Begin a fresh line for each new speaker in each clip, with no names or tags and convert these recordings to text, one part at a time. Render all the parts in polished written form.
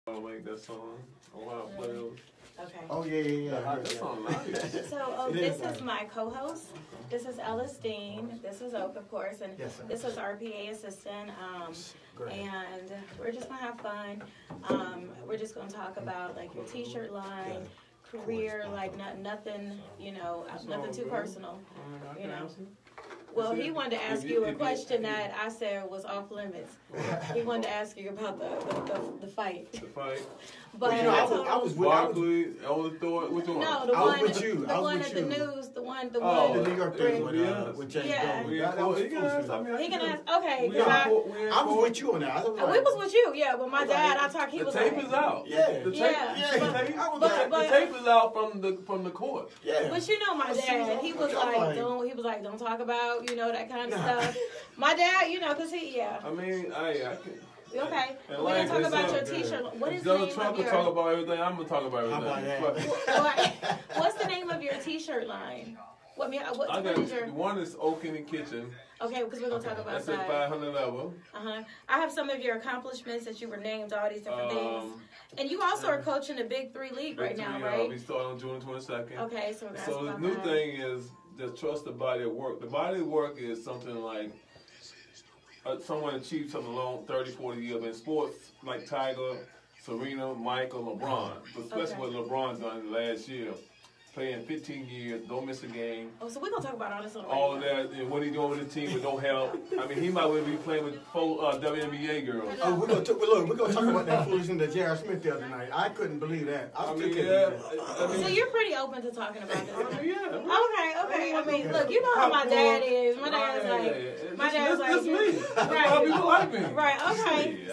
I'll make that song. Ohio Players.
Okay.
Oh, yeah.
That song nice.
So this is my co-host. This is Ellis Dean. This is Oak, of course, and this is our PA assistant. And we're just gonna have fun. We're just gonna talk about like your T-shirt line, career, like nothing, nothing too personal, Well, he wanted to ask you a question that I said was off limits. He wanted to ask you about the fight. The fight. But
I was with Barkley, Ellis Thor. Which one?
No, the one with you. The one at the news. The one.
The New York thing with James
Goldman. He can ask. Okay.
I was with you on that.
We was with you. Yeah, but my dad, I talked. He was like.
The tape is out.
Yeah.
The tape is out from the court.
Yeah. But my dad, he was like, don't talk about, that kind of stuff. My dad, because
I mean, I can.
Okay, we're going to talk about your T-shirt. What is the name
Trump
of your...
talk about everything. I'm going to talk about everything.
What's the name of your T-shirt line? What is your...
One is Oak in the Kitchen.
Okay, because we're going to talk about that.
That's at 500 level.
I have some of your accomplishments that you were named, all these different things. And you also are coaching the Big 3 League right now, right?
We start on June 22nd.
Okay, so we're going to ask
So the new thing is just trust the body of work. The body of work is something like someone achieved something long 30, 40 years in sports, like Tiger, Serena, Michael, LeBron. But especially what LeBron's done in the last year. Playing 15 years, don't miss a game.
Oh, so we're going to talk about all this on
all of that, and what he's doing with the team with no help. I mean, he might well be playing with four WNBA girls.
Oh, we're going to talk about that foolishness that J.R. Smith the other night. I couldn't believe that.
So you're pretty open to talking about this. Okay. I mean, look, you know how my dad is. My dad's like,
me. Right. People like me.
Right, okay.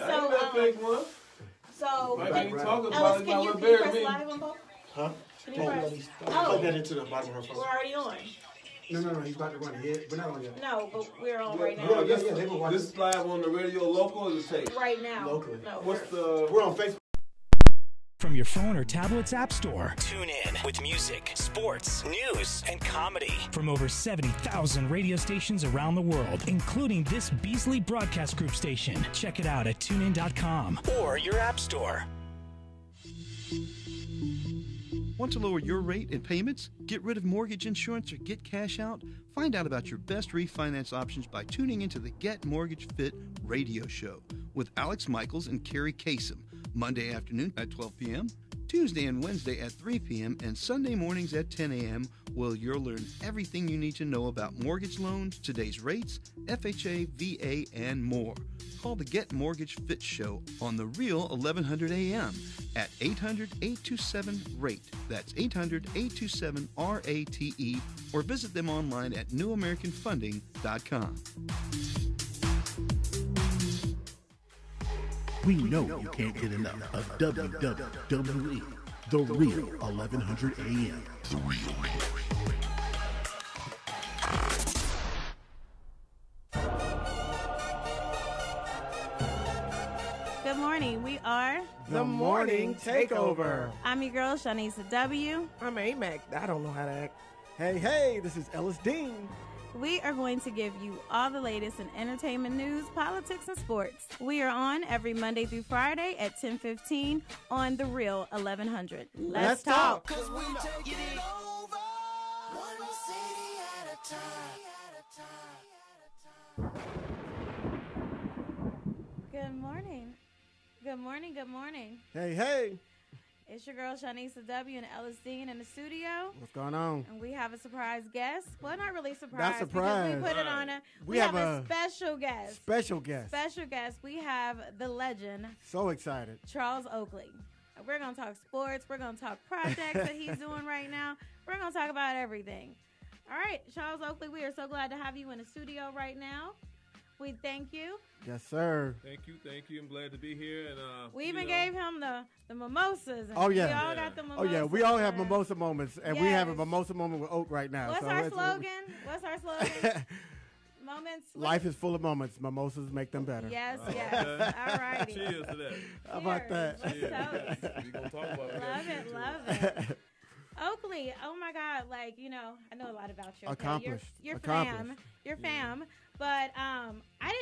So, Ellis, can you press live on both?
Huh?
Plug
that into the bottom of her phone.
We're already on.
No, he's about to run it. We're not on yet.
No, but we're on right now.
This is live on the radio local or the tape?
Right now.
Locally.
No,
we're on Facebook.
From your phone or tablet's app store. Tune in with music, sports, news, and comedy. From over 70,000 radio stations around the world, including this Beasley Broadcast Group station. Check it out at tunein.com or your app store.
Want to lower your rate and payments? Get rid of mortgage insurance or get cash out? Find out about your best refinance options by tuning into the Get Mortgage Fit radio show with Alex Michaels and Carrie Kasem, Monday afternoon at 12 p.m., Tuesday and Wednesday at 3 p.m., and Sunday mornings at 10 a.m., where you'll learn everything you need to know about mortgage loans, today's rates, FHA, VA, and more. Call the Get Mortgage Fit Show on the Real 1100 AM at 800-827-RATE. That's 800-827-RATE, or visit them online at newamericanfunding.com.
We know you can't get enough of WWE, The Real 1100 AM. The Real.
Good morning. We are
The Morning Takeover.
I'm your girl, Shanisa W.
I'm A-Mac. I don't know how to act. Hey, this is Ellis Dean.
We are going to give you all the latest in entertainment news, politics, and sports. We are on every Monday through Friday at 10:15 on The Real 1100. Let's talk.
'Cause we
taking it over, one city at a time.
Good morning. Good morning.
Hey.
It's your girl, Shanisa W. and Ellis Dean in the studio.
What's going on?
And we have a surprise guest. Well, not really surprise.
Not surprise.
Because we put it on we have a special guest.
Special guest.
We have the legend.
So excited.
Charles Oakley. We're going to talk sports. We're going to talk projects that he's doing right now. We're going to talk about everything. All right, Charles Oakley, we are so glad to have you in the studio right now. We thank you.
Yes, sir.
Thank you. I'm glad to be here. And
we even gave him the mimosas. And
oh, yeah.
We all got the mimosas.
Oh, yeah. We all have mimosa moments. And we have a mimosa moment with Oak right now.
What's our slogan? Moments.
Life is full of moments. Mimosas make them better.
Yes. All righty.
Cheers to that.
How about that?
Cheers.
We're going to talk about
Love it. Oakley, oh my God, like, you know, I know a lot about you. Okay?
Accomplished.
You're
Accomplished.
fam. But I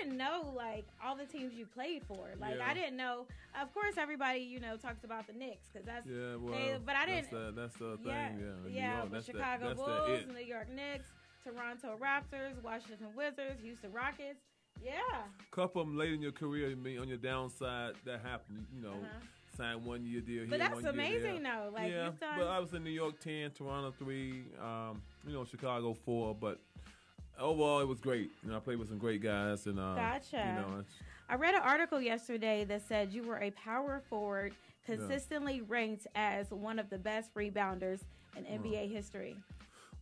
didn't know, like, all the teams you played for. Like, I didn't know. Of course, everybody, you know, talks about the Knicks because that's.
Yeah, well,
but I didn't.
That's the thing.
Yeah,
York,
the Chicago Bulls, New York Knicks, Toronto Raptors, Washington Wizards, Houston Rockets. Yeah.
A couple of them late in your career, on your downside, that happened. You know, signed 1 year deal here.
But that's
1 year
amazing,
there.
though. Like,
yeah,
you've done.
but I was in New York 10, Toronto 3, Chicago 4, but. Overall, it was great. You know, I played with some great guys, and
Gotcha.
You know,
I read an article yesterday that said you were a power forward, consistently ranked as one of the best rebounders in NBA history.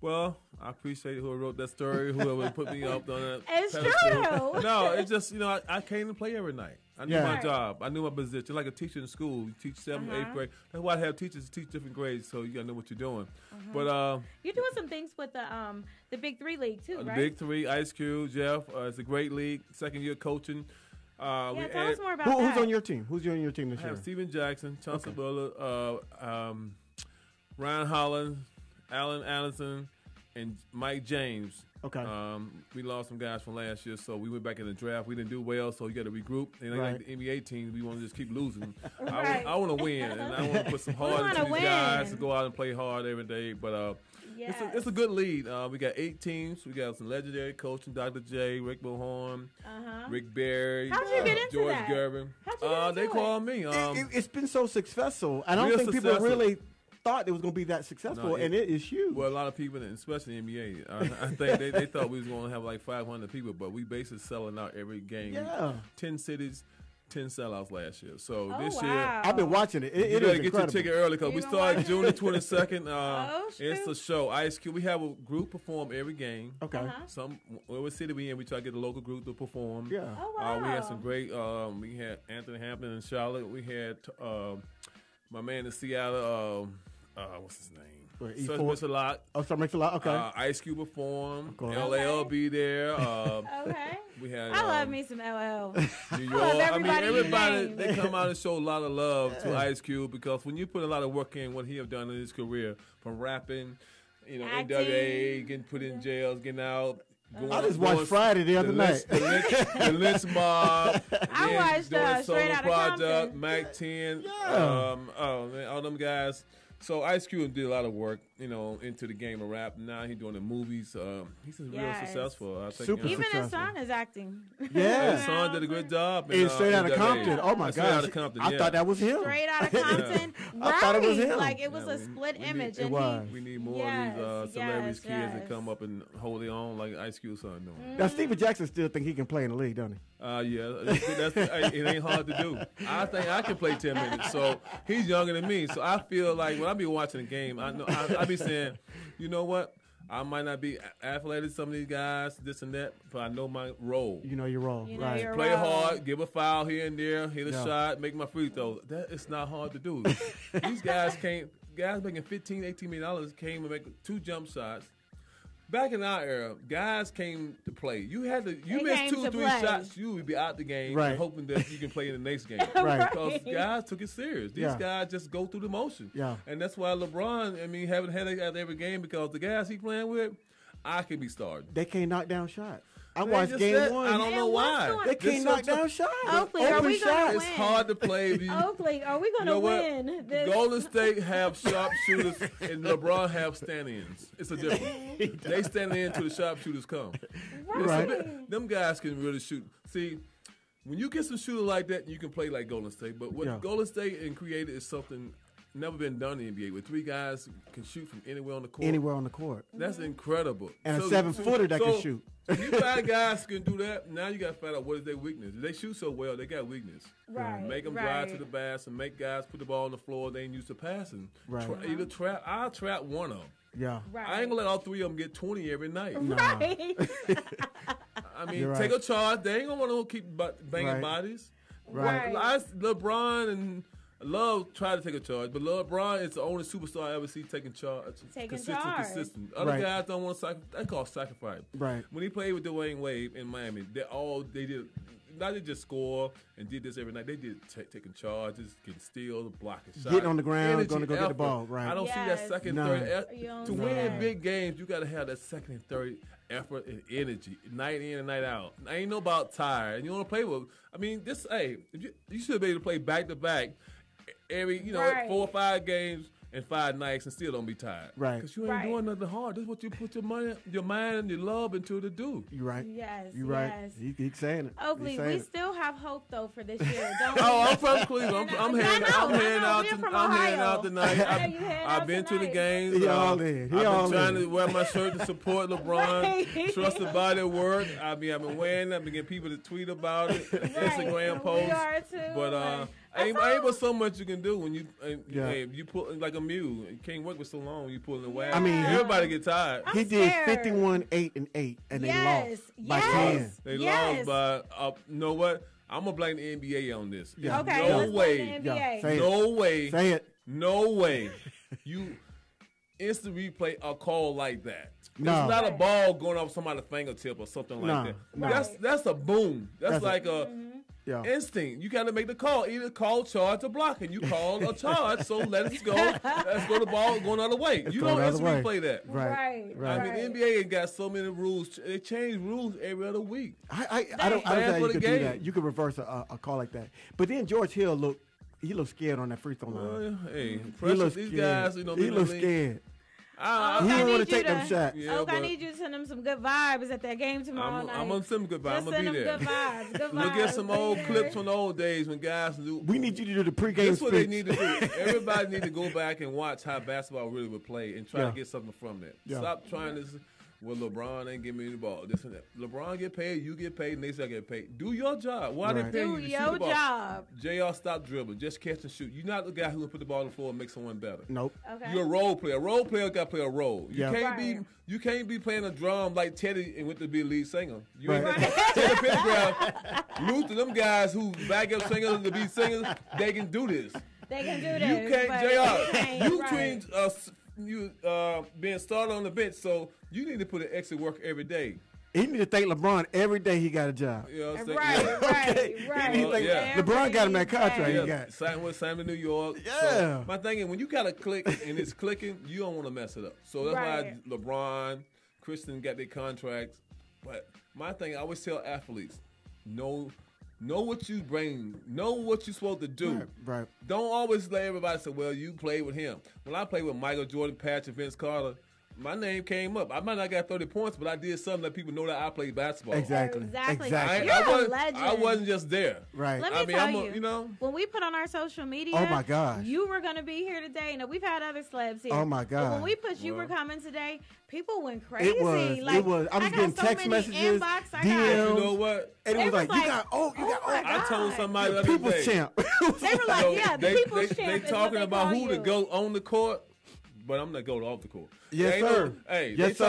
Well, I appreciate whoever wrote that story, whoever put me up on that.
It's
pedestal.
true.
No, it's just I came to play every night. I knew my
Right.
job. I knew my position. Like a teacher in school, you teach 7th, 8th grade. That's why I have teachers to teach different grades, so you gotta know what you're doing. But
you're doing some things with the Big 3 league too,
the
right?
Big 3, Ice Cube, Jeff. It's a great league. 2nd year coaching.
Tell us more about that.
Who's on your team? Who's on your team this
I
year?
have Steven Jackson, Chauncey Buller, Ryan Holland, Allen Allison, and Mike James.
Okay.
We lost some guys from last year, so we went back in the draft. We didn't do well, so you got to regroup. And like the NBA team, we want to just keep losing. I want to win, and I want to put some heart into these guys to go out and play hard every day. But it's a good lead. We got 8 teams. We got some legendary coaching: Dr. J, Rick Bullhorn, Rick Barry,
How'd you get into
George
that?
Gervin.
How'd you get into
they called me.
It's been so successful. I don't think people really thought it was going to be that successful, and it is huge.
Well, a lot of people, especially in the NBA, I think they thought we was going to have like 500 people, but we basically selling out every game.
Yeah.
10 cities, 10 sellouts last year. So this year,
I've been watching it.
You
It
better
is
get
incredible.
your ticket early because we start June the 22nd.
shoot.
It's a show. Ice Cube. We have a group perform every game.
Okay.
Whatever city we in, we try to get a local group to perform.
Yeah.
Oh, wow.
We had some great. We had Anthony Hampton in Charlotte. We had my man in Seattle. What's his name? Such Mix a Lot.
Oh, Such Mix a Lot. Okay.
Ice Cube perform.
course.
LL be there.
Okay.
We had.
I love me some LL.
New York.
love everybody
everybody
named.
they come out and show a lot of love to Ice Cube because when you put a lot of work in, what he have done in his career, from rapping,
Acting.
NWA, getting put in jails, getting out.
I just watched Friday the other night.
The Lynch Mob.
I watched
doing
Straight Outta
Project,
Compton.
Mac 10.
Yeah.
All them guys. So Ice Cube did a lot of work, into the game of rap. Now he's doing the movies. He's real
Yes.
successful. I think.
Super
Even his
successful.
son is acting.
Yeah.
His son did a good job.
And Straight Outta
NWA.
Compton. Oh my
Straight
gosh.
Outta Compton.
I thought that was him.
Straight Outta Compton. Right.
I thought it was him.
Like it was
Yeah,
a split image.
it
and
was.
We need more
Yes,
of these celebrities,
yes,
kids
yes.
that come up and hold their own like Ice Cube's son doing.
Now, Steven Jackson still think he can play in the league, don't he?
It ain't hard to do. I think I can play 10 minutes. So he's younger than me. So I feel like when I be watching the game, I be saying, you know what? I might not be athletic, some of these guys, this and that, but I know my role.
You know your role,
You know
right?
your
Play
role.
hard, give a foul here and there, hit a
Yeah.
shot, make my free throw. That is not hard to do. These guys making $15, $18 million came and make 2 jump shots. Back in our era, guys came to play. You
They
missed
came
2 or
to
3
play.
shots, you would be out the game,
Right.
hoping that you can play in the next game.
Right.
Because guys took it serious. These
Yeah.
guys just go through the motion.
Yeah.
And that's why LeBron, having headache out every game because the guys he playing with, I can be starting.
They can't knock down shots. I
They
watched
just
game
said,
1.
I don't know why.
They
This
can't
is
knock
so-
down shots.
Oakley, are
Open
we gonna
shots.
win?
It's hard to play. If you,
Oakley, are we going to
You know what?
win this?
Golden State have sharpshooters and LeBron have stand-ins. It's a difference. They stand in till the sharpshooters come.
Right.
Them guys can really shoot. See, when you get some shooter like that, you can play like Golden State. But what
Yeah.
Golden State and created is something never been done in the NBA, where 3 guys can shoot from anywhere on the court.
Anywhere on the court.
That's incredible.
And a 7-footer that can shoot.
You find guys who can do that. Now you got to find out what is their weakness. If they shoot so well, they got weakness.
Right,
Make them drive to the basket and make guys put the ball on the floor. They ain't used to passing.
Right.
Either trap. I'll trap one of them.
Yeah.
Right.
I ain't gonna let all 3 of them get 20 every night.
Right.
I mean,
You're
take
right.
a charge. They ain't gonna want to keep banging
Right.
bodies.
Right.
LeBron and Love tried to take a charge, but LeBron is the only superstar I ever see taking charge.
Taking charge.
Consistent. Other
Right.
guys don't want to sacrifice. They call sacrifice.
Right.
When he played with Dwayne Wade in Miami, they did. just score and did this every night. They did taking charges, getting steals, blocking shots,
getting on the ground, going to go
effort.
get the ball. Right.
I don't see that second, third. To win big games, you got to have that second and third effort and energy, night in and night out. I ain't no about tired. You want to play with. I mean, you should be able to play back to back every 4 or 5 games. And 5 nights and still don't be tired.
Right.
Because you ain't doing nothing hard. This is what you put your mind and your love into to do.
You right.
Yes.
You right. He's saying it.
Oakley, we still have hope though for this year. Don't
I'm from Cleveland. I'm heading out tonight. I've been to the games.
He all in.
I've been trying to wear my shirt to support LeBron. Trust the body at work. I've been wearing it. I've been getting people to tweet about it. Instagram posts.
We are too.
But ain't but so much you can do when you pull like a mule. You can't work with so long. You pulling the wagon.
I mean,
everybody get tired.
He did 51-8-8, and they lost by 10.
They lost by. You know what? I'm gonna blame the NBA on this.
Yeah.
Okay.
No way. No way.
Say it.
No way. You instant replay a call like that.
No.
It's not a ball going off somebody's fingertip or something like that.
No.
That's a boom. That's like a.
Yeah.
Instinct. You got to make the call. Either call, charge, or block. And you call a charge, so let it go. Let's go the ball going the other way. You don't instantly play that.
Right.
I mean, the NBA ain't got so many rules. They change rules every other week.
I don't know how you could do that. You could reverse a call like that. But then George Hill looked scared on that free throw line.
Hey, these guys,
he looked scared. He didn't want to take them shots.
Yeah, I need you to send him some good vibes at that game tomorrow night.
I'm going to send him good vibes. I'm going to be there.
Good vibes. Good vibes.
We'll get some old clips from the old days when guys do.
We need you to do the pregame
That's what they need to do. Everybody need to go back and watch how basketball really would play and try to get something from that.
Yeah.
Stop trying this. Well, LeBron ain't giving me the ball. This and that. LeBron get paid, you get paid, and they still get paid. Do your job. Why they pay you to shoot the ball? Do your job. JR, stop dribbling. Just catch and shoot. You're not the guy who will put the ball on the floor and make someone better.
Nope.
Okay.
You're a role player. A role player got to play a role. You can't be playing a drum like Teddy and went to be a lead singer. You ain't Teddy Pendergrass, Luther, them guys who back up singers to be singers, they can do this.
They can do this.
You can't, JR. You between being started on the bench, so you need to put in extra work every day.
He need to thank LeBron every day he got a job.
You know what I'm
saying? Right.
He need to thank LeBron got him that contract he got.
Same in New York.
Yeah.
So my thing is, when you got to click and it's clicking, you don't want to mess it up. So that's why LeBron, Kristen got their contracts. But my thing, I always tell athletes, know what you bring. Know what you're supposed to do.
Right.
Don't always let everybody say, well, you played with him. When I played with Michael Jordan, Patrick, Vince Carter, my name came up. I might not got 30 points, but I did something that people know that I played basketball.
Exactly.
You're
a legend.
I wasn't just there.
Right.
Let me tell you, when we put on our social media,
oh my gosh,
you were going to be here today. Now, we've had other celebs here.
Oh my God.
But when we put you were coming today, people went crazy.
It was. I was getting text messages, DMs.
You know what?
And it was like, you got
I told somebody the other
people's
day.
champ.
They were like, the people's champ.
They talking about who to go on the court. But I'm not going off the court.
Yes, sir.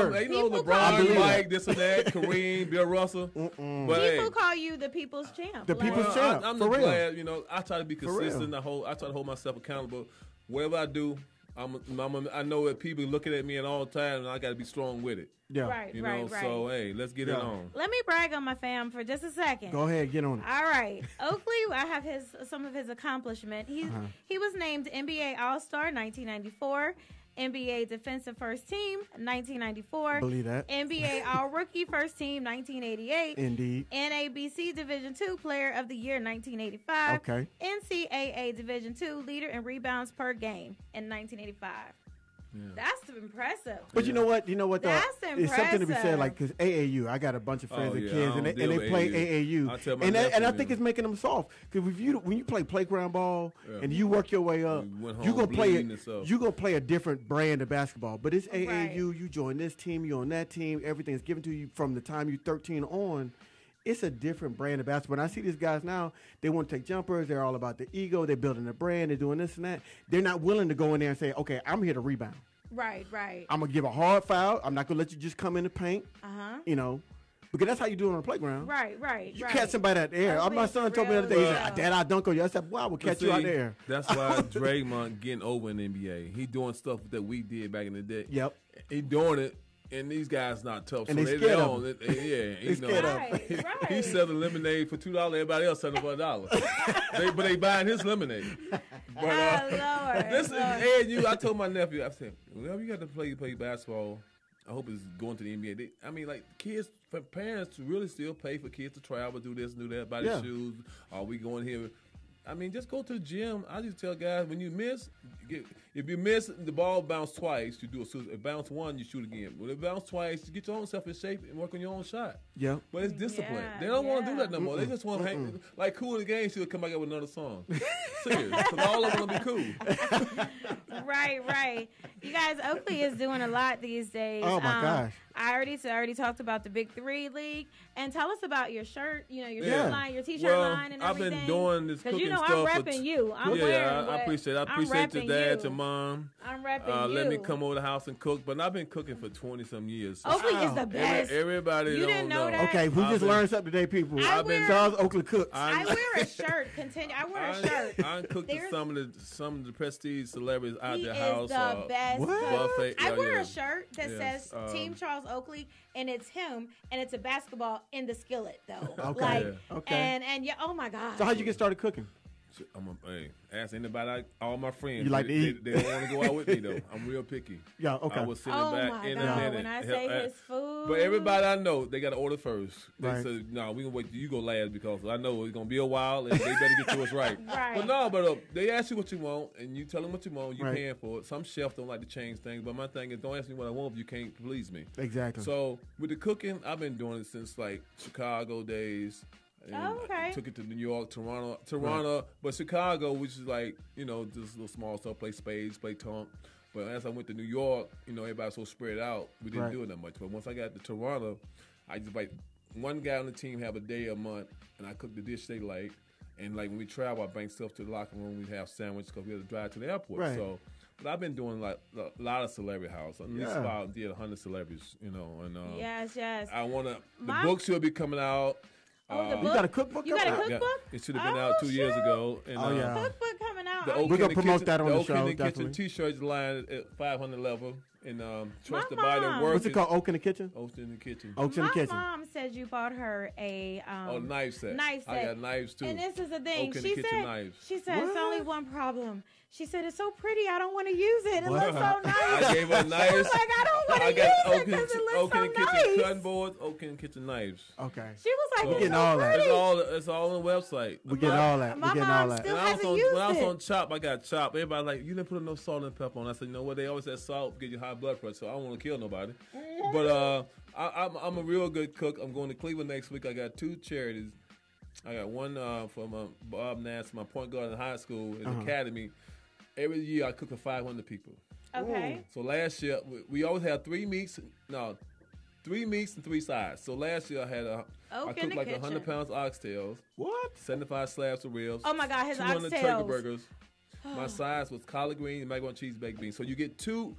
They know LeBron, Mike, this and that, Kareem, Bill Russell. But
people call you the people's champ.
The people's champ.
I'm just glad, I try to be consistent. I try to hold myself accountable. Whatever I do, I know that people looking at me at all times, and I got to be strong with it.
Yeah.
Right.
So, hey, let's get it on.
Let me brag on my fam for just a second.
Go ahead, get on it.
All right. Oakley, I have some of his accomplishment. He was named NBA All-Star 1994. NBA Defensive First Team, 1994.
Believe that.
NBA All-Rookie First Team, 1988.
Indeed.
NABC Division II Player of the Year, 1985.
Okay.
NCAA Division II Leader in Rebounds per Game in 1985. Yeah. That's impressive.
But you know what? Though?
That's impressive.
It's something to be said, like, because AAU, I got a bunch of friends and kids, and they play AAU. And I think it's making them soft. Because when you play playground ball and you work your way up, you're going to play a different brand of basketball. But it's AAU, you join this team, you're on that team, everything's given to you from the time you're 13 on. It's a different brand of basketball. And I see these guys now, they want to take jumpers. They're all about the ego. They're building a brand. They're doing this and that. They're not willing to go in there and say, okay, I'm here to rebound.
Right.
I'm going to give a hard foul. I'm not going to let you just come in the paint. Because that's how you do it on the playground.
Right.
You catch somebody out there. My son told me the other day, he said, Dad, I'll dunk on you. I said, well, I will catch you out there.
That's why Draymond getting over in the NBA. He doing stuff that we did back in the day.
Yep.
He doing it And these guys not tough,
and
so
they
don't.
They scared of him.
He selling lemonade for $2. Everybody else selling for $1. But they buying his lemonade. But
Lord,
this is I told my nephew, I said, whenever you got to play basketball, I hope it's going to the NBA. Kids, for parents to really still pay for kids to travel, do this, do that, buy the shoes. Are we going here? Just go to the gym. I just tell guys, when you miss, if you miss, the ball bounce twice, you do it bounce one, you shoot again. When it bounce twice, you get your own self in shape and work on your own shot.
Yeah.
But it's discipline. They don't want to do that no more. They just want to hang. Like Cool in the Game, she'll come back up with another song. Serious. Because all of them want to be cool.
Right. You guys, Oakley is doing a lot these days.
Oh, my gosh.
I already talked about the Big 3 League. And tell us about your shirt, your shirt line, your T-shirt line, and everything.
I've been doing this cooking stuff.
Because I'm repping you.
I appreciate it. I appreciate your dad, your mom.
I'm repping you.
Let me come over the house and cook. But I've been cooking for 20-some years. So
Oakley is the best.
Everybody
you didn't know that?
Okay, we just learned something today, people. Charles Oakley cooks.
I wear a shirt. I wear a shirt.
I cooked some of the prestige celebrities out their house.
He is the best.
Buffet.
I wear a shirt that says Team Charles Oakley, and it's him, and it's a basketball in the skillet, though.
Okay.
And oh my God.
So how'd you get started cooking?
Ask anybody, all my friends.
You like to eat?
They don't want to go out with me, though. I'm real picky.
Yeah, okay.
I was sitting back in a minute.
When I say his food.
But everybody I know, they got to order first. They
Right.
said, no, we going to wait till you go last because I know it's going to be a while and they better get yours right.
Right.
But they ask you what you want and you tell them what you want. You're
Right.
paying for it. Some chefs don't like to change things, but my thing is don't ask me what I want if you can't please me.
Exactly.
So with the cooking, I've been doing it since like Chicago days. And I took it to New York, Toronto, but Chicago, which is like, just little small stuff, play spades, play tonk. But as I went to New York, everybody's so spread out, we didn't do it that much. But once I got to Toronto, I just one guy on the team have a day a month, and I cook the dish they like. And like when we travel, I bring stuff to the locker room. We have sandwiches because we have to drive to the airport.
Right.
So, but I've been doing like a lot of celebrity house. At least about 100 celebrities, and
Yes.
I want to. The book should be coming out.
The book?
You got a cookbook?
You got a cookbook?
It should have been out 2 years ago. And,
Cookbook coming out.
We're going to promote that on the show,
Oak in the
definitely.
Kitchen T-shirts line at 500 level. And Trust the
My
Body
mom-
Work.
What's it called? Oak in the Kitchen?
Oak in the Kitchen.
Oaks in the Kitchen.
My mom said you bought her a
knife set.
Knife set.
I got knives too.
And this is the thing.
Oak in the Kitchen knives.
She said it's only one problem. She said it's so pretty. I don't want to use it. It looks so nice.
I gave her knives.
She was like, I don't want to use it because it looks
Oak in
so
the Kitchen
nice.
cutting boards. Oak in the Kitchen knives.
Okay.
She was like,
We're
it's
getting
so
all that.
pretty.
It's all on the website.
We're getting all that.
My
We're getting
mom
all that.
still
When I
hasn't used
was
it.
on Chop, I got Chop. Everybody like, you didn't put enough salt and pepper on. I said, you know what? They always said salt give you high blood pressure, so I don't want to kill nobody. But I'm a real good cook. I'm going to Cleveland next week. I got 2 charities. I got one from Bob Nass, my point guard in high school, his academy. Every year I cook for 500 people.
Okay.
So last year we always have 3 meats and 3 sides. So last year I cooked like 100 pounds of oxtails.
What?
75 slabs of ribs.
Oh my God, his
200
oxtails.
turkey burgers. My sides was collard greens and macaroni and cheese baked beans. So you get two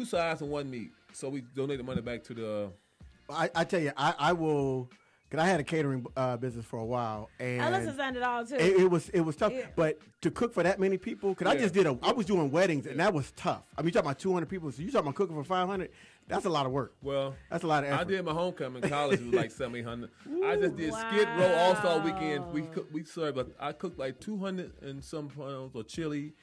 sides and 1 meat. So we donate the money back to the.
I tell you, I will. Cause I had a catering business for a while, and
Ellis has done it all too.
It was tough,
Yeah.
but to cook for that many people, cause I was doing weddings, and that was tough. I mean, you talking about 200 people, so you talking about cooking for 500? That's a lot of work.
Well,
that's a lot of effort.
I did my homecoming in college. It was like 700. I just did Skid Row All-Star Weekend. We served, but I cooked like 200 and some pounds of chili,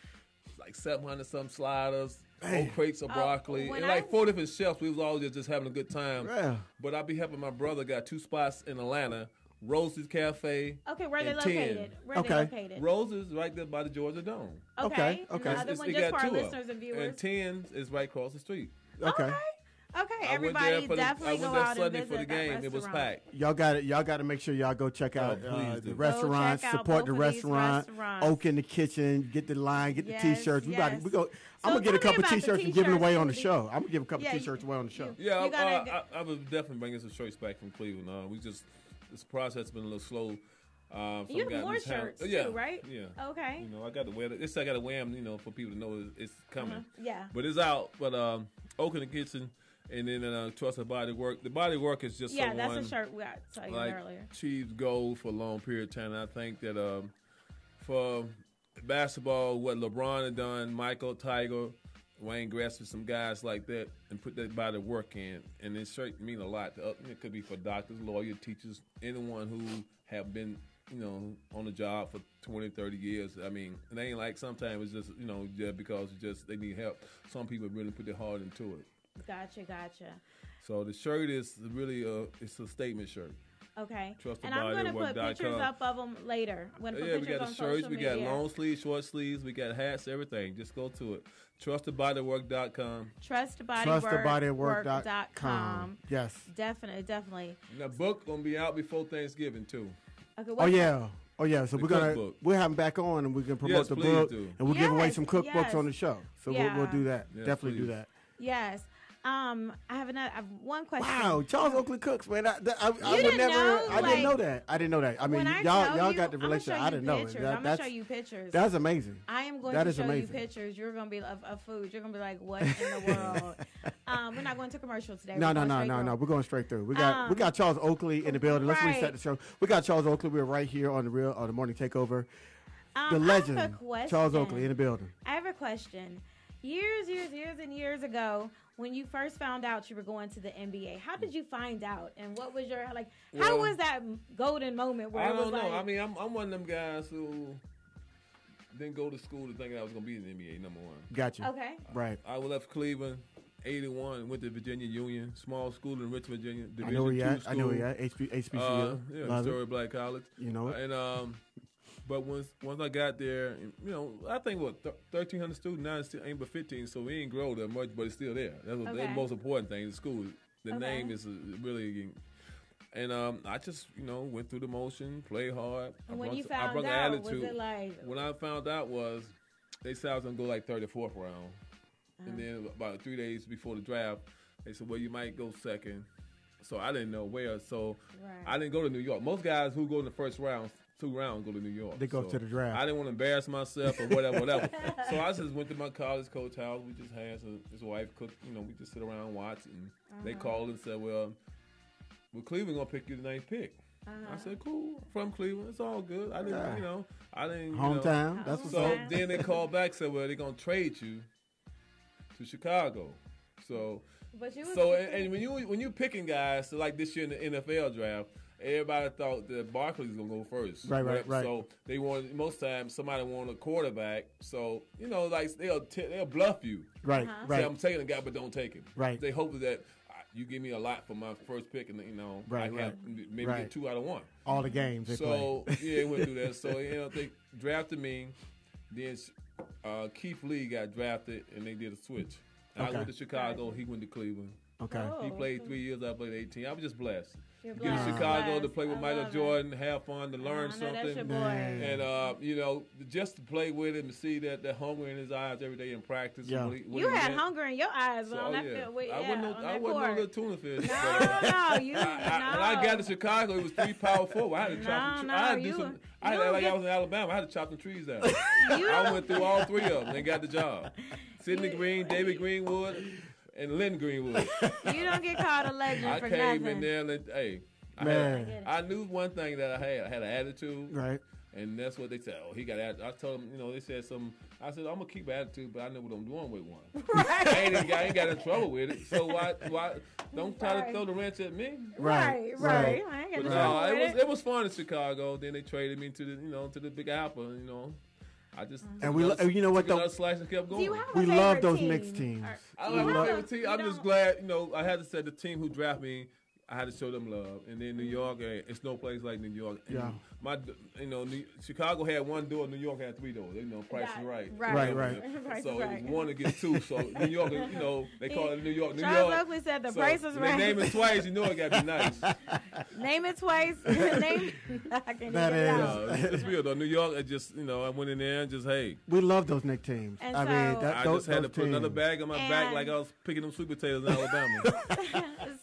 like 700 some sliders. 4 crates of broccoli. And like 4 different chefs. We was all just having a good time.
Yeah.
But I be helping my brother. Got 2 spots in Atlanta. Rose's Cafe.
Okay, where they
and
located?
10.
Where they located?
Rose's right there by the Georgia Dome.
Okay.
Okay.
And the other one
It
just
got
for our
2 of
listeners and viewers.
And 10 is right across the street.
Okay.
Okay,
I went
everybody
there
definitely go
I went there
out and
Sunday
visit
for the game.
that
It was
restaurant.
packed.
Y'all got to make sure y'all go check out
please
the
do.
restaurants,
Go check out
support the
both of these
restaurant,
restaurants.
Oak in the Kitchen, get the line, get
Yes,
the T-shirts. We
yes.
go. I'm
So
gonna get a
tell me
couple
about the
T-shirts and give them away on the
T-shirts.
show. I'm gonna give a couple
Yeah,
T-shirts away on the show.
Yeah,
You gotta
I was definitely bringing some shirts back from Cleveland. This process has been a little slow.
You have more shirts too, right?
Yeah.
Okay.
I got to wear it. I got to wear them, for people to know it's coming.
Yeah.
But it's out. But Oak in the Kitchen, and then Trust the Body Work. The Body Work is just
Yeah,
someone,
that's a shirt we got saw you
like
earlier.
Chiefs goal for a long period of time. And I think that for basketball, what LeBron had done, Michael, Tiger, Wayne Gretzky, some guys like that, and put that body of work in. And it certainly mean a lot. It could be for doctors, lawyers, teachers, anyone who have been, on the job for 20, 30 years. I mean, it ain't like sometimes it's just, just because they need help. Some people really put their heart into it.
Gotcha.
So the shirt is really it's a statement shirt.
Okay. And I'm going to put pictures up of them later.
We got the shirts, we got long sleeves, short sleeves, we got hats, everything. Just go to it. TrustedBodyWork.com.
TrustedBodyWork.com.
Yes.
Definitely.
The book going to be out before Thanksgiving, too.
Okay.
Oh yeah. So we'll have them back on, and we can promote the book, and we'll give away some cookbooks on the show. So we'll do that.
Yes,
definitely do that.
Yes. I have one question.
Wow, Charles Oakley cooks, man. I
didn't know that.
I didn't know that. I mean, y'all got the relationship. I didn't know it.
I'm gonna show you pictures.
That's amazing.
I am going to show you pictures. You're gonna be of food. You're gonna be like, what in the world? We're not going to commercial today.
No. We're going straight through. We got Charles Oakley in the building. Let's reset the show. We got Charles Oakley. We're right here on the Morning Takeover. The legend, Charles Oakley, in the building.
I have a question. Years and years ago, when you first found out you were going to the NBA, how did you find out? And what was your, how was that golden moment where
I don't know. I mean, I'm one of them guys who didn't go to school to think I was going to be in the NBA, number one.
Gotcha.
Okay.
Right.
I left Cleveland, 81, and went to Virginia Union, small school in Richmond, Virginia.
I know where you're at. HBCU.
Historic Black College.
You know it.
And, but once I got there, I think 1,300 students, now it ain't but 15, so we ain't grow that much, but it's still there. That's the most important thing. The school, the name is really, and I just went through the motion, played hard.
And when you found out, was it like?
When I found out was they said I was gonna go like 34th round, and then about 3 days before the draft, they said, well, you might go second. So I didn't know where, so I didn't go to New York. Most guys who go in the first round, 2 rounds, go to New York.
They go to the draft.
I didn't want to embarrass myself or whatever. So I just went to my college coach house. We just had his wife cook. We just sit around and watch. And they called and said, well, Cleveland going to pick you the 9th pick. I said, cool. From Cleveland. It's all good. I didn't, I didn't.
Hometown. That's what's up.
So then they called back and said, well, they're going to trade you to Chicago. So, and when you picking guys, so like this year in the NFL draft, everybody thought that Barkley was gonna go first.
Right.
So they wanted, most times somebody wanted a quarterback. So like they'll bluff you.
Right.
Say, I'm taking a guy, but don't take him.
Right.
They hope that you give me a lot for my first pick, and I have maybe get 2 out of 1.
All the games they
play. It went through that. So they drafted me. Then Keith Lee got drafted, and they did a switch. I went to Chicago. He went to Cleveland.
Okay.
He played 3 years. I played 18. I was just blessed.
Get
to Chicago to play with Michael Jordan, have fun, to learn something.
That's your boy.
And, just to play with him and see that hunger in his eyes every day in practice.
Yeah.
You had hunger in your eyes on that field.
I wasn't no little tuna fish.
No.
When I got to Chicago, it was 3 power forward. I had to chop them. I was in Alabama. I had to chop them trees down. I went through all 3 of them and got the job. Sidney Green, David Greenwood, and Lynn Greenwood.
You don't get called a legend for nothing.
I came in there and I knew one thing that I had an attitude.
Right.
And that's what they said. Oh, he got attitude. I told them, they said something. I said, I'm going to keep an attitude, but I know what I'm doing with one.
Right.
I ain't got in trouble with it. So why don't try to throw the wrench at me?
Right. I ain't got in trouble with it.
It was fun in Chicago. Then they traded me to the Big Apple, I just
and you know what though?
Slice and kept going.
We love those mixed teams.
I love my favorite team. I'm just glad, I had to say the team who drafted me, I had to show them love. And then New York, it's no place like New York. And Chicago had 1 door, New York had 3 doors. Price is right.
Right.
So it was 1 against 2. So New York, they call it New York.
Charles Oakley said the price is right.
They name it twice, it got to be nice.
Name it twice.
It's real though. New York, I went in there and just, hey.
We love those Knicks teams.
And
I just had to put another bag on my back like I was picking them sweet potatoes in Alabama.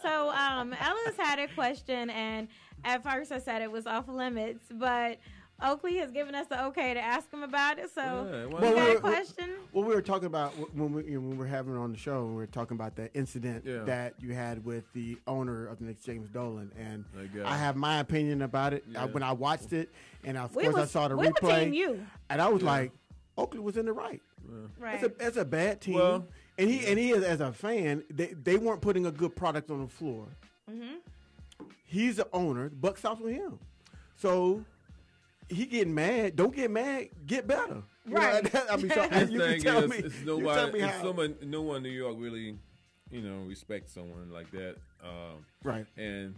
So Ellis had a question, and at first I said it was off limits, but Oakley has given us the okay to ask him about it. So, you got a question?
Well, we were talking about when we were having it on the show. We were talking about the incident that you had with the owner of the Knicks, James Dolan, and I have my opinion about it. When I watched it, and of course I saw the replay, and I was like, Oakley was in the right.
Right.
It's a bad team, And he is, as a fan, they weren't putting a good product on the floor.
Mm-hmm.
He's the owner. Buck stops with him. So he getting mad. Don't get mad. Get better.
Right.
I mean, so
This
you
thing
can tell
is,
me.
it's
you
nobody,
tell me
it's
how.
no one in New York really, respects someone like that.
Right.
And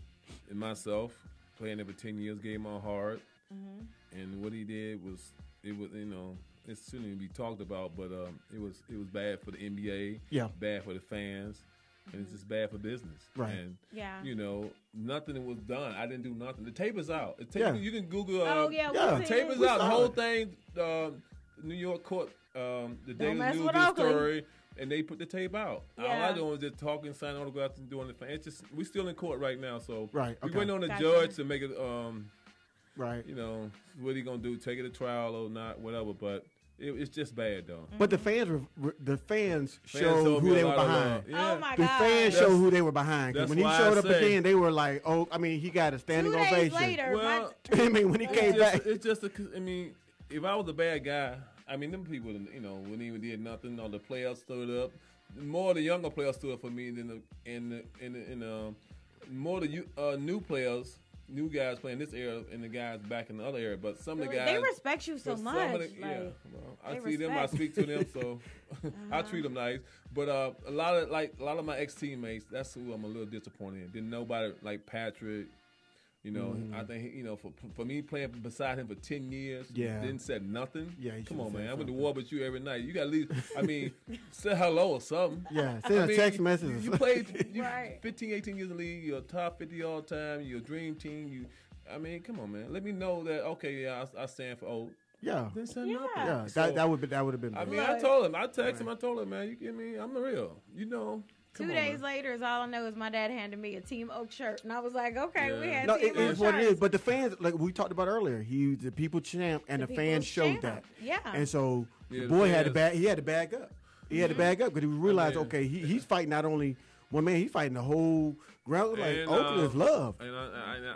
myself, playing there for 10 years, gave my heart.
Mm-hmm.
And what he did was, it shouldn't even be talked about, but it was bad for the NBA, bad for the fans, and it's just bad for business.
Right.
And, nothing was done. I didn't do nothing. The tape is out. You can Google.
The
tape is out. The whole thing, New York court, the Daily News did a story, and they put the tape out. All I do is just talking, signing autographs, and doing the thing. It's just, we're still in court right now, so we're waiting on the judge to make it,
right.
What he gonna do? Take it to trial or not? Whatever. But it's just bad, though.
But the fans showed who they were behind.
Oh my God!
The fans showed who they were behind. Because when he showed up again, they were like, "Oh, I mean, he got a standing
2 days
ovation."
later,
well,
I mean, when he came back,
it's just. If I was a bad guy, them people, wouldn't even did nothing. Or the players stood up. More the younger players stood up for me than more the new players. New guys playing this era and the guys back in the other era, but some of the guys
they respect you so much.
I see them, I speak to them, so I treat them nice. But a lot of my ex teammates, that's who I'm a little disappointed in. Didn't nobody like Patrick. I think for me playing beside him for 10 years, didn't said nothing. Yeah, come on, man. I went to war with you every night. You got to leave. Say hello or something.
Yeah, send a text message.
You played 15, 18 years in the league. You're top 50 all time. You're a dream team. Come on, man. Let me know that. Okay, I stand for old.
Yeah.
Then say nothing.
Yeah,
so,
that would have been.
I told him. I texted him. I told him, man. You get me? I'm the real.
2 days later is all I know is my dad handed me a Team Oak shirt, and I was like, okay, we had Team Oak
it is what it is.
shirts.
But the fans, like we talked about earlier, he's the people champ, and the fans showed that.
Yeah.
And so the boy had to bag. He had to bag up. He had to bag up because he realized, okay, he's fighting not only one man, he's fighting the whole ground. Like Oakley is loved.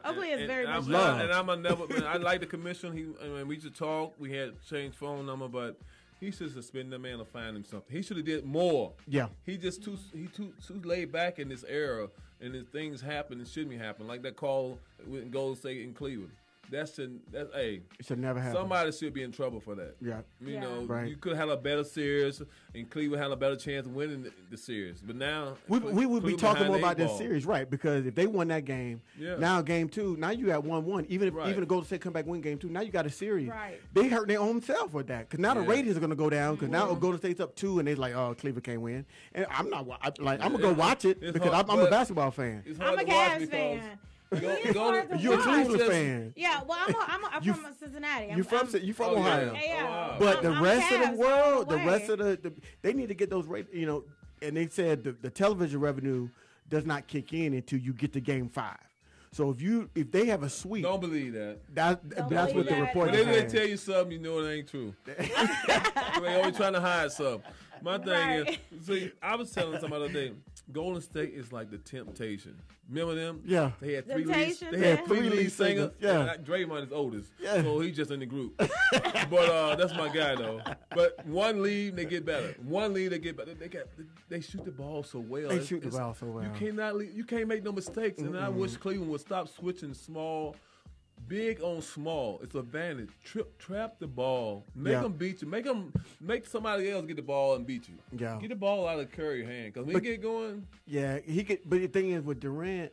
Oakley is very much
loved.
And I'm a never. I like the commission. We used to talk. We had changed phone number, but. He should suspend the man or find him something. He should have did more. Yeah. He just too laid back in this era, and if things happen and shouldn't be happening, like that call with Golden State in Cleveland. It should never happen. Somebody should be in trouble for that. Yeah. You could have had a better series, and Cleveland had a better chance of winning the series. But now
we would be talking more about this series, right? Because if they won that game, now game 2, now you got 1-1. Even the Golden State come back win game 2, now you got a series. Right. They hurt their own self with that because now the ratings are going to go down because now Golden State's up 2 and they're like, oh, Cleveland can't win. And I'm not I'm gonna go watch it because I'm a basketball fan.
I'm a Cavs fan.
You're a Cleveland fan.
Yeah, well, I'm from Cincinnati.
You from Ohio.
Yeah.
But the rest of the world, the rest of the they need to get those and they said the television revenue does not kick in until you get to game 5. So if they have a sweep,
don't believe that.
That's what the report is.
When they tell you something, it ain't true. They always trying to hide something. My thing is, see, I was telling somebody the other day, Golden State is like the Temptation. Remember them? Yeah. They had 3 leads. They had 3 lead singers. Yeah. Draymond is oldest, so he's just in the group. But that's my guy though. But one lead, they get better. One lead, they get better. They shoot the ball so well.
They shoot the ball so well.
You can't make no mistakes. And I wish Cleveland would stop switching small. Big on small. It's advantage. Trap the ball. Make them beat you. Make somebody else get the ball and beat you. Yeah. Get the ball out of Curry's hand. Because when he get going.
Yeah, he could. But the thing is with Durant,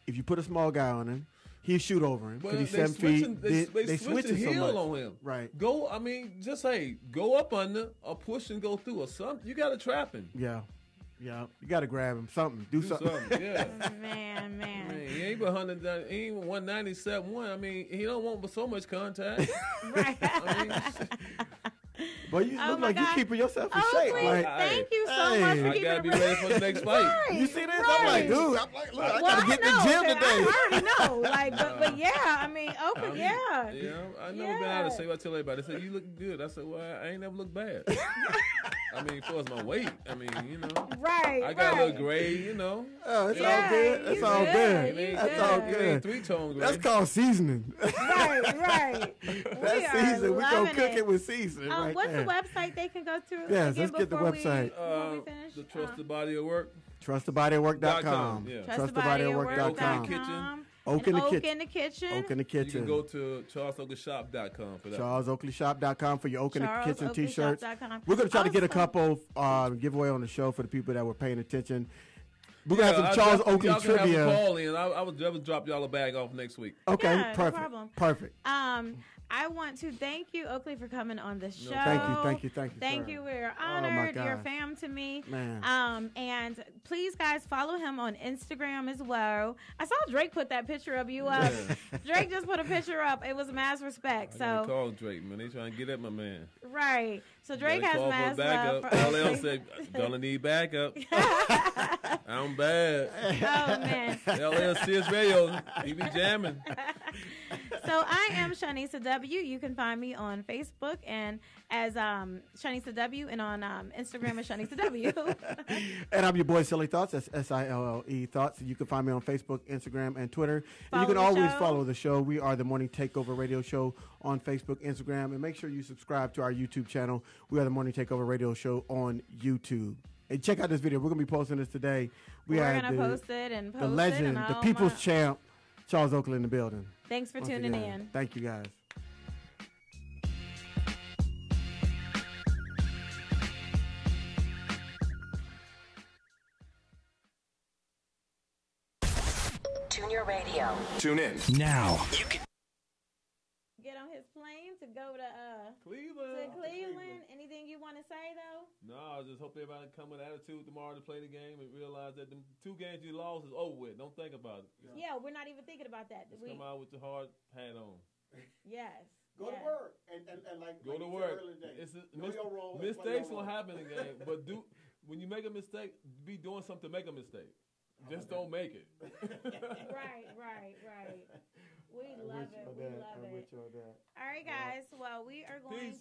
if you put a small guy on him, he'll shoot over him because he's 7 feet. They switch the heel so
on him.
Right.
Go up under or push and go through or something. You got to trap him.
Yeah. Yeah, you got to grab him. Do something.
Yeah.
Man.
He ain't 100. He ain't 197. He don't want so much contact.
Right.
But you look like you keeping yourself in shape.
Thank you so much for keeping it.
I gotta be ready for the next fight.
Right,
you see this? I'm like, dude. Look, I gotta get in the gym today.
I already know. But yeah. Open.
Yeah, I never been out of shape. I tell everybody. They say you look good. I said, well, I ain't never looked bad. I mean, for my weight. I mean, you know.
Right.
I got a little gray, you know.
Oh, it's all good. It's all good. That's all
It
good.
ain't three-tone gray.
That's called seasoning.
Right.
That's seasoning. We gonna cook it with seasoning. Right
what's
there.
the website they can go to?
Yes, let's get the website.
The Trusted Body of Work.
TrustedBodyOfWork.com.
Yeah.
TrustedBodyOfWork.com. Oak in the Kitchen.
You can go to CharlesOakleyShop.com for that.
CharlesOakleyShop.com for your Oak in the Kitchen t-shirts. We're going to try to get a couple giveaway on the show for the people that were paying attention. We're going to have some Charles Oakley trivia.
Call in. I would drop y'all a bag off next week.
Okay,
yeah,
perfect.
No problem.
Perfect.
I want to thank you, Oakley, for coming on the show.
Thank you.
Thank you. We're honored. You're fam to me.
Man.
And please, guys, follow him on Instagram as well. I saw Drake put that picture of you up. Drake just put a picture up. It was mass respect.
I call Drake, man. They trying to get at my man.
Right. So Drake has mass love for
LL said, gonna need backup. I'm bad.
Oh, man.
LL Sirius Radio. He be jamming.
So I am Shanisa W. You can find me on Facebook and as Shanisa W. and on Instagram as Shanisa W.
And I'm your boy Silly Thoughts. That's SILLE Thoughts. You can find me on Facebook, Instagram, and Twitter. And you can always follow the show. We are the Morning Takeover Radio Show on Facebook, Instagram, and make sure you subscribe to our YouTube channel. We are the Morning Takeover Radio Show on YouTube. And check out this video. We're going to be posting this today.
We're going to post it and post
the legend, the people's champ, Charles Oakley in the building.
Thanks for tuning in.
Thank you, guys.
Tune your radio.
Tune in.
Now.
You can
get on his plane to go to Cleveland. Anything you want to say, though?
No, I just hope everybody come with attitude tomorrow to play the game and realize that the 2 games you lost is over with. Don't think about it.
Yeah, we're not even thinking about that.
Just come out with your hard hat on.
Yes.
Go to work and like
go to work. Mistakes will happen in the game, but when you make a mistake, be doing something to make a mistake. Just don't make it.
Right. We love it. All right, guys. Well, we are going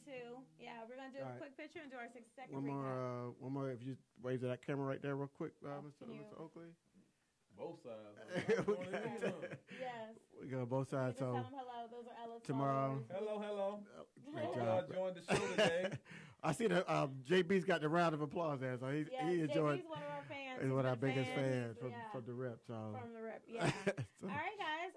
we're going to do a quick picture and do our 6-second recap.
One more. If you wave to that camera right there real quick, Mr. Oakley.
Both sides.
Yes.
We got both sides.
So tell them hello. Those are Ella's
tomorrow.
Hello.
Great
job. Joined the show today.
I see that JB's got the round of applause there, so he enjoyed.
JB's one of our fans.
He's one of our biggest fans from the rep. So.
From the rep, yeah. All right, guys.